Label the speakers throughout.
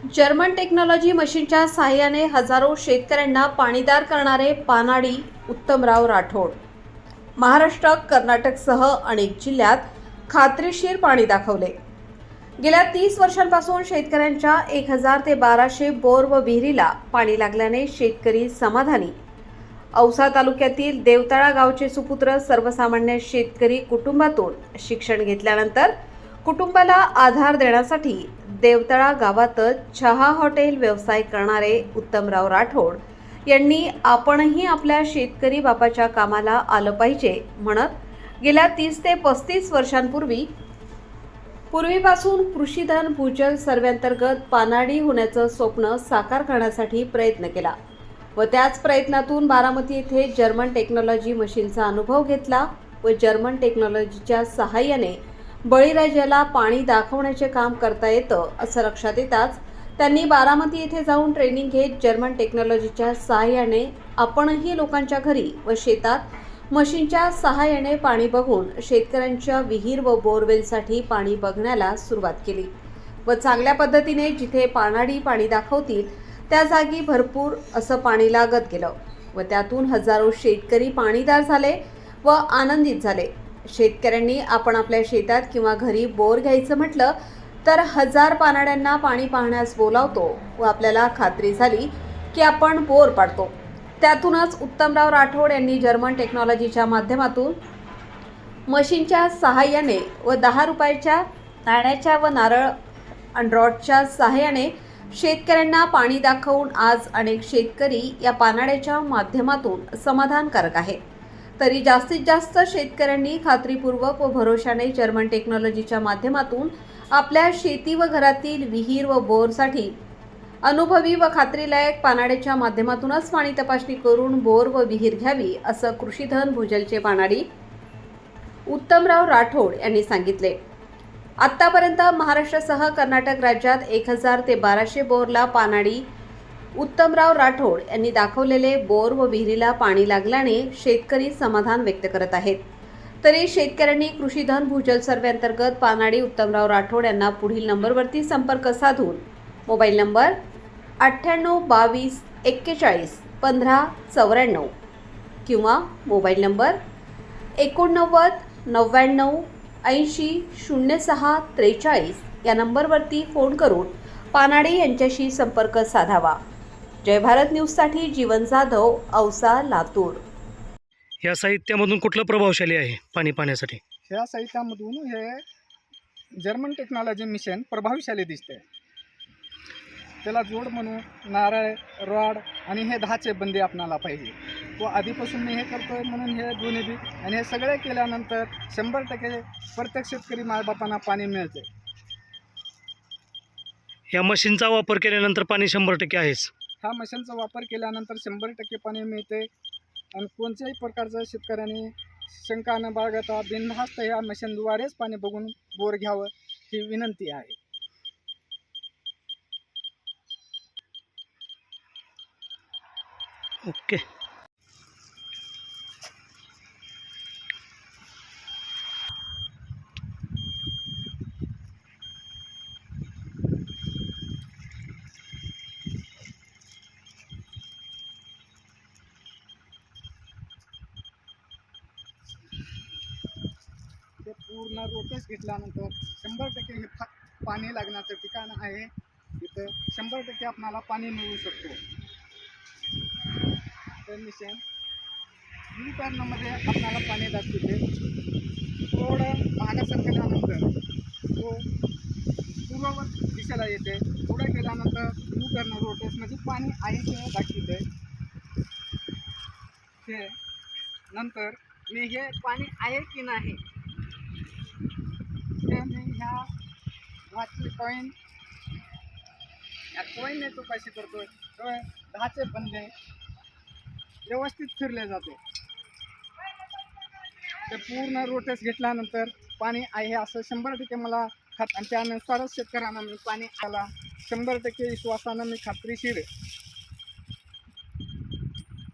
Speaker 1: German technology मशीनच्या साहाय्याने हजारो शेतकऱ्यांना पाणीदार करणारे पानाडी उत्तमराव राठोड. महाराष्ट्र, कर्नाटकसह अनेक जिल्ह्यात खात्रीशीर पाणी दाखवले. गेल्या 30 वर्षांपासून शेतकऱ्यांच्या 1000 ते 1200 बोर व विहिरीला पाणी लागल्याने शेतकरी समाधानी. औसा तालुक्यातील देवतळा गावचे सुपुत्र सर्वसामान्य शेतकरी कुटुंबातून शिक्षण घेतल्यानंतर कुटुंबाला आधार देण्यासाठी देवतळा गावातच चहा हॉटेल व्यवसाय करणारे उत्तमराव राठोड यांनी आपणही आपल्या शेतकरी बापाच्या कामाला आलं पाहिजे म्हणत गेल्या 30 ते 35 वर्षांपूर्वीपासून कृषीधन भूजल सर्वेअंतर्गत पानाडी होण्याचं स्वप्न साकार करण्यासाठी प्रयत्न केला व त्याच प्रयत्नातून बारामती येथे जर्मन टेक्नॉलॉजी मशीनचा अनुभव घेतला व जर्मन टेक्नॉलॉजीच्या सहाय्याने बळीराजाला पाणी दाखवण्याचे काम करता येतं असं लक्षात येताच त्यांनी बारामती येथे जाऊन ट्रेनिंग घेत जर्मन टेक्नॉलॉजीच्या सहाय्याने आपणही लोकांच्या घरी व शेतात मशीनच्या सहाय्याने पाणी बघून शेतकऱ्यांच्या विहीर व बोरवेलसाठी पाणी बघण्याला सुरुवात केली व चांगल्या पद्धतीने जिथे पानाडी पाणी दाखवतील त्या जागी भरपूर असं पाणी लागत गेलं व त्यातून हजारो शेतकरी पाणीदार झाले व आनंदित झाले. शेतकऱ्यांनी आपण आपल्या शेतात किंवा घरी बोर घ्यायचं म्हटलं तर 1000 पानाड्यांना पाणी पाहण्यास बोलावतो व आपल्याला खात्री झाली की आपण बोर पाडतो. त्यातूनच उत्तमराव राठोड यांनी जर्मन टेक्नॉलॉजीच्या माध्यमातून मशीनच्या सहाय्याने व 10 रुपयाच्या नाण्याच्या व नारळ अँड्रॉडच्या सहाय्याने शेतकऱ्यांना पाणी दाखवून आज अनेक शेतकरी या पानाड्याच्या माध्यमातून समाधानकारक आहेत. तरी जास्तीत जास्त शेतकऱ्यांनी खात्रीपूर्वक व भरोशाने जर्मन टेक्नॉलॉजीच्या माध्यमातून आपल्या शेती व घरातील विहीर व बोरसाठी अनुभवी व खात्रीलायक पानाड्याच्या माध्यमातूनच पाणी तपासणी करून बोर व विहीर घ्यावी असं कृषीधन भूजलचे पानाडी उत्तमराव राठोड यांनी सांगितले. आत्तापर्यंत महाराष्ट्रासह कर्नाटक राज्यात 1000 ते 1200 बोरला पानाडी उत्तमराव राठोड यांनी दाखवलेले बोर व विहिरीला पाणी लागल्याने शेतकरी समाधान व्यक्त करत आहेत. तरी शेतकऱ्यांनी कृषीधन भूजल सर्वे अंतर्गत पानाडी उत्तमराव राठोड यांना पुढील नंबरवरती संपर्क साधून मोबाईल नंबर 9822411594 किंवा मोबाईल नंबर 8999800643 या नंबरवरती फोन करून पानाडी यांच्याशी संपर्क साधावा. जय भारत न्यूजसाठी जीवन जाधव, औसा, लातूर.
Speaker 2: या साहित्यामधून कुठलं प्रभावशाली आहे पाणी पाहण्यासाठी?
Speaker 3: ह्या साहित्यामधून हे जर्मन टेक्नॉलॉजी मिशन प्रभावशाली दिसते. त्याला जोड म्हणून नारळ, रॉड आणि हे 10चे बंदी आपणाला पाहिजे व आधीपासून मी हे करतोय म्हणून हे दोन्ही बी आणि हे सगळे केल्यानंतर 100% प्रत्येक शेतकरी मायबापांना पाणी मिळते.
Speaker 2: या मशीनचा वापर केल्यानंतर पाणी 100% आहेच.
Speaker 3: ह्या मशीनचा वापर केल्यानंतर 100% पाणी मिळते आणि कोणत्याही प्रकारचं शेतकऱ्यांनी शंका न बाळगता बिनधास्त ह्या मशीनद्वारेच पाणी बघून बोर घ्यावं ही विनंती आहे.
Speaker 2: ओके.
Speaker 3: ते पूर्ण रोटेस घेतल्यानंतर 100% हे पाणी लागण्याचं ठिकाण आहे. इथं 100% आपणाला पाणी मिळू शकतो. तर मिशन टर्नमध्ये आपल्याला पाणी दाखवते. थोडं मागं सरकल्यानंतर तो पूर्ववत दिशेला येते. पुढे गेल्यानंतर टर्न रोटेसमध्ये पाणी आहे ते दाखवते. ते नंतर मी हे पाणी आहे की नाही ते मी ह्या कॉईन कॉईनने चौकशी करतोय. तर 10चे बंदे व्यवस्थित फिरले जाते. ते पूर्ण रोटेस घेतल्यानंतर पाणी आहे असं 100% मला आणि त्यानुसारच शेतकऱ्यांना मी पाणी आला 100% विश्वासानं मी खात्रीशीर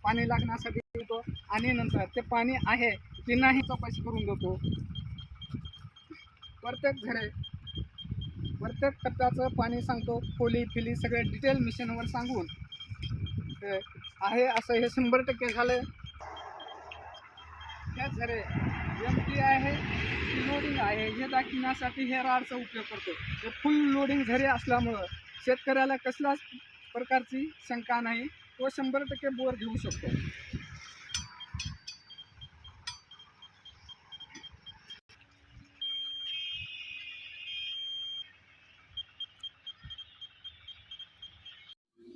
Speaker 3: पाणी लागण्यासाठी देतो आणि नंतर ते पाणी आहे की नाही चौकशी करून देतो. प्रत्येक घरे प्रत्येक टप्प्याचं पाणी सांगतो, खोली फिली सगळे डिटेल मिशनवर सांगून ते आहे असं हे 100% झालं. त्याच झरे एमटी आहे की लोडिंग आहे हे दाखवण्यासाठी हे राडचा उपयोग करतो. हे फुल लोडिंग झरे असल्यामुळं शेतकऱ्याला कसल्याच प्रकारची शंका नाही, तो 100% बोर घेऊ शकतो.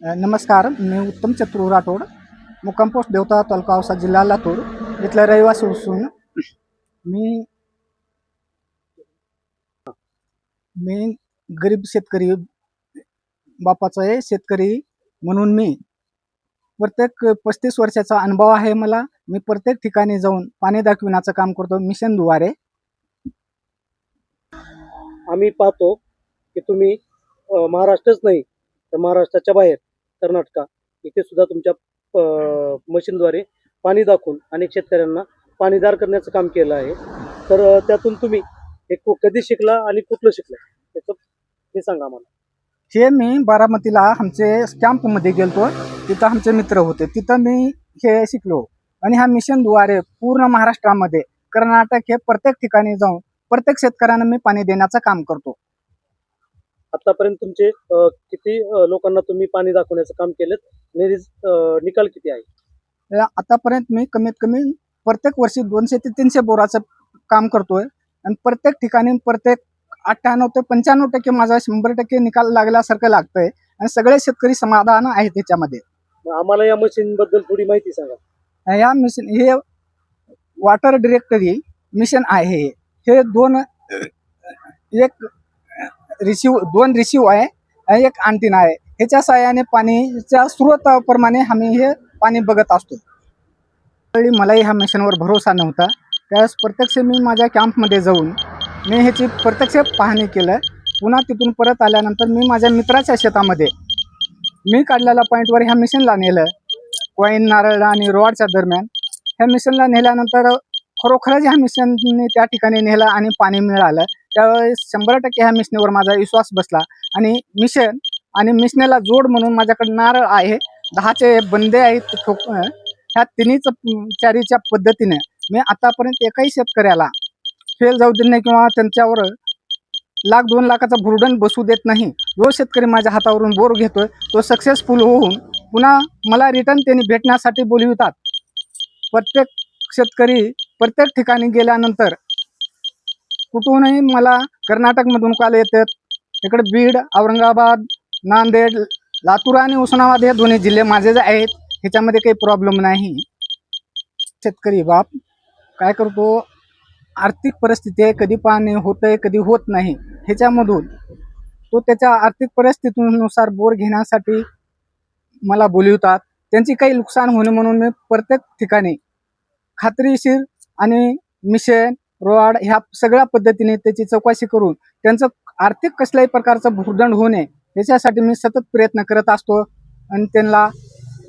Speaker 3: नमस्कार, मी उत्तम चतुर राठोड, मुक्काम पोस्ट देवता, तालुका औसा, जिल्हा लातूर इथला रहिवासी असून मी गरीब शेतकरी बापाचा आहे. शेतकरी म्हणून मी प्रत्येक 35 वर्षाचा अनुभव आहे मला. मी प्रत्येक ठिकाणी जाऊन पाणी दाखविण्याचं काम करतो मिशनद्वारे.
Speaker 2: आम्ही पाहतो की तुम्ही महाराष्ट्रच नाही तर महाराष्ट्राच्या बाहेर कर्नाटका इथे सुद्धा तुमच्या मशीनद्वारे पाणी दाखवून अनेक शेतकऱ्यांना पाणीदार करण्याचं काम केलं आहे. तर त्यातून तुम्ही हे कधी शिकला आणि कुठलं शिकला त्याचं हे सांगा मला.
Speaker 3: हे मी बारामतीला आमचे कॅम्पमध्ये गेलतो, तिथं आमचे मित्र होते, तिथं मी हे शिकलो. आणि ह्या मिशनद्वारे पूर्ण महाराष्ट्रामध्ये कर्नाटक हे प्रत्येक ठिकाणी जाऊन प्रत्येक शेतकऱ्यांना मी पाणी देण्याचं काम करतो.
Speaker 2: आतापर्यंत तुमचे किती लोकांना तुम्ही पाणी दाखवण्याचं काम केलं, निकाल किती आहे?
Speaker 3: आतापर्यंत मी कमीत कमी प्रत्येक वर्षी 200 ते 300 बोराचं काम करतोय आणि प्रत्येक ठिकाणी प्रत्येक 98 ते 95% माझा 100% निकाल लागल्यासारखं लागतंय आणि सगळे शेतकरी समाधान आहे त्याच्यामध्ये.
Speaker 2: आम्हाला या मशीन बद्दल थोडी माहिती सांगा.
Speaker 3: या मिशन हे वॉटर डिरेक्टरी मिशन आहे. हे दोन रिसिव्ह आहे आणि एक अँटीना आहे. ह्याच्या सहाय्याने पाणीच्या स्रोताप्रमाणे आम्ही हे पाणी बघत असतो. मलाही ह्या मिशनवर भरोसा नव्हता, त्यावेळेस प्रत्यक्ष मी माझ्या कॅम्पमध्ये जाऊन मी ह्याची प्रत्यक्ष पाहणी केलं. पुन्हा तिथून परत आल्यानंतर मी माझ्या मित्राच्या शेतामध्ये मी काढलेल्या पॉईंटवर ह्या मिशनला नेलं. कॉईन, नारळ आणि रॉडच्या दरम्यान ह्या मिशनला नेल्यानंतर खरोखरच ह्या मिशनने त्या ठिकाणी नेलं आणि पाणी मिळालं. त्यावेळेस 100% ह्या मिशनवर माझा विश्वास बसला आणि मिशन आणि मिशनला जोड म्हणून माझ्याकडे नारळ आहे, 10चे बंदे आहेत. ह्या तिन्हीच चारीच्या पद्धतीने मी आतापर्यंत एकाही शेतकऱ्याला फेल जाऊ देत नाही किंवा त्यांच्यावर 1,00,000-2 लाखाचा भुर्डन बसू देत नाही. जो शेतकरी माझ्या हातावरून बोर घेतोय तो सक्सेसफुल होऊन पुन्हा मला रिटर्न त्यांनी भेटण्यासाठी बोलवितात. प्रत्येक शेतकरी प्रत्येक ठिकाणी गेल्यानंतर कुठूनही मला कर्नाटकमधून कॉल येतात. इकडे बीड, औरंगाबाद, नांदेड, लातूर आणि उस्मानाबाद हे दोन्ही जिल्हे माझेच आहेत. ह्याच्यामध्ये काही प्रॉब्लेम नाही. शेतकरी बाप काय करतो, आर्थिक परिस्थिती आहे, कधी पाणी होतंय कधी होत नाही. ह्याच्यामधून तो त्याच्या आर्थिक परिस्थितीनुसार बोर घेण्यासाठी मला बोलवतात. त्यांची काही नुकसान होणे म्हणून मी प्रत्येक ठिकाणी खात्रीशीर आणि मिशन रॉड ह्या सगळ्या पद्धतीने त्याची चौकशी करून त्यांचं आर्थिक कसल्याही प्रकारचं भुर्दंड होऊ नये याच्यासाठी मी सतत प्रयत्न करत असतो आणि त्यांना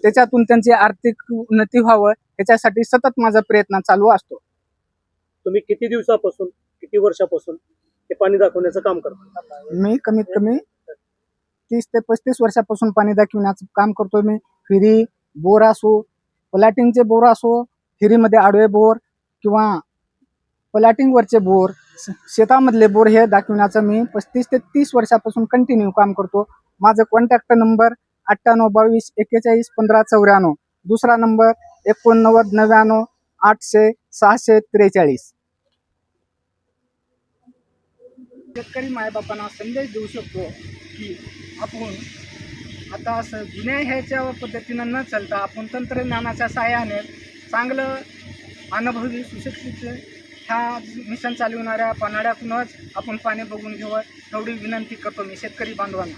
Speaker 3: त्याच्यातून त्यांची आर्थिक उन्नती व्हावं याच्यासाठी सतत माझा प्रयत्न चालू असतो.
Speaker 2: तुम्ही किती दिवसापासून किती वर्षापासून हे पाणी दाखवण्याचं काम करता?
Speaker 3: मी कमीत कमी 30 ते 35 वर्षापासून पाणी दाखविण्याचं काम करतो. मी फिरी बोर असो, प्लॅटिंगचे बोर असो, फिरीमध्ये आडवे बोर किंवा प्लॅटिंगवरचे बोर, शेतामधले बोर हे दाखविण्याचं मी 35 ते 30 वर्षापासून कंटिन्यू काम करतो. माझं कॉन्टॅक्ट नंबर 9822 41 15 94, दुसरा नंबर 89 99 800 643. शेतकरी मायबापांना संदेश देऊ शकतो की आपण आता असं जुन्या ह्याच्या पद्धतीनं न चालता आपण तंत्रज्ञानाच्या सहाय्याने चांगलं अनुभवी सुशिक्षित ह्या मिशन चालवणाऱ्या पन्हाळ्यातूनच आपण पाणी बघून घ्यावं एवढी विनंती करतो मी शेतकरी बांधवांना.